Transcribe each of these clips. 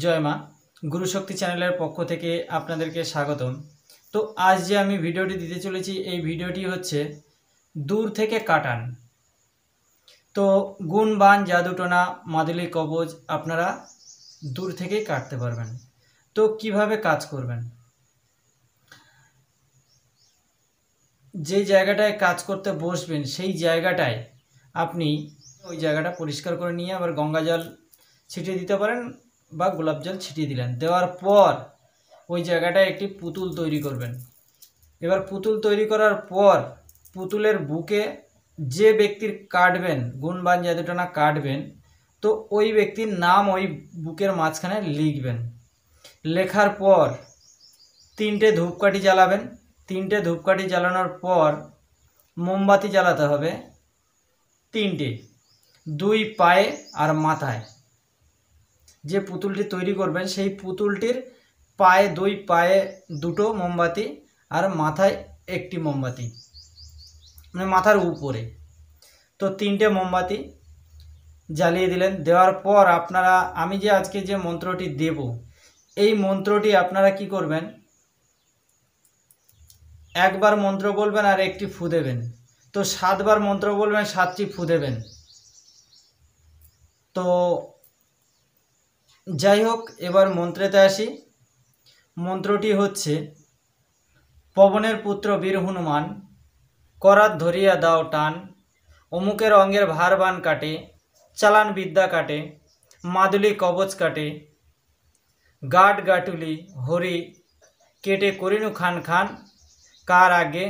জয় মা। গুরুশক্তি চ্যানেলের পক্ষ থেকে আপনাদেরকে স্বাগতম। তো আজ যে আমি ভিডিওটি দিতে চলেছি, এই ভিডিওটি হচ্ছে দূর থেকে কাটান। তো গুণ বান জাদুটোনা মাদুলি কবজ আপনারা দূর থেকেই কাটতে পারবেন। তো কিভাবে কাজ করবেন? যে জায়গাটায় কাজ করতে বসবেন সেই জায়গাটায় আপনি ওই জায়গাটা পরিষ্কার করে নিয়ে আবার গঙ্গা জল ছিটিয়ে দিতে পারেন বা গোলাপ জল ছিটিয়ে দিলেন। দেওয়ার পর ওই জায়গাটায় একটি পুতুল তৈরি করবেন। এবার পুতুল তৈরি করার পর পুতুলের বুকে যে ব্যক্তির কাটবেন, গুণবান জাদুটোনা কাটবেন, তো ওই ব্যক্তির নাম ওই বুকের মাঝখানে লিখবেন। লেখার পর 3টে ধূপকাঠি জ্বালাবেন। 3টে ধূপকাঠি জ্বালানোর পর মোমবাতি জ্বালাতে হবে 3টে, 2 পায়ে আর মাথায়। যে পুতুলটি তৈরি করবেন সেই পুতুলটির পায়ে 2 পায়ে 2টো মোমবাতি আর মাথায় 1টি মোমবাতি, মানে মাথার উপরে। তো 3টে মোমবাতি জ্বালিয়ে দিলেন। দেওয়ার পর আপনারা, আমি যে আজকে যে মন্ত্রটি দেব, এই মন্ত্রটি আপনারা কি করবেন, একবার মন্ত্র বলবেন আর একটি ফু দেবেন। তো 7বার মন্ত্র বলবেন, 7টি ফু দেবেন। তো যাই হোক, এবার মন্ত্রেতে আসি। মন্ত্রটি হচ্ছে, পবনের পুত্র বীর হনুমান, করাত ধরিয়া দাও টান, অমুকের অঙ্গের ভারবান কাটে, চালান বিদ্যা কাটে, মাদুলি কবচ কাটে, গাট গাটুলি হরি কেটে করিনু খান খান, কার আগে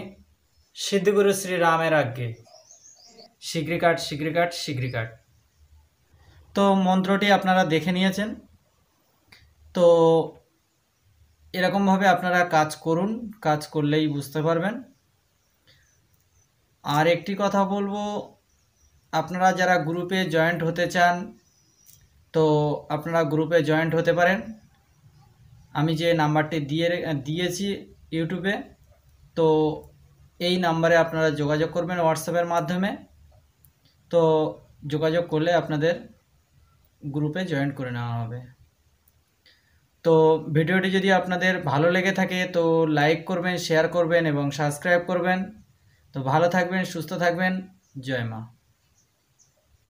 সিদ্ধগুরু শ্রীরামের আগে, শীঘ্রই কাট শীঘ্রই কাট শীঘ্রই কাট। তো মন্ত্রটি আপনারা দেখে নিয়েছেন। তো এরকমভাবে আপনারা কাজ করুন, কাজ করলেই বুঝতে পারবেন। আর একটি কথা বলবো, আপনারা যারা গ্রুপে জয়েন্ট হতে চান, তো আপনারা গ্রুপে জয়েন্ট হতে পারেন। আমি যে নাম্বারটি দিয়েছি ইউটিউবে, তো এই নাম্বারে আপনারা যোগাযোগ করবেন হোয়াটসঅ্যাপের মাধ্যমে। তো যোগাযোগ করলে আপনাদের গ্রুপে জয়েন করে নেওয়া হবে। তো ভিডিওটি যদি আপনাদের ভালো লেগে থাকে তো লাইক করবেন, শেয়ার করবেন এবং সাবস্ক্রাইব করবেন। তো ভালো থাকবেন, সুস্থ থাকবেন। জয় মা।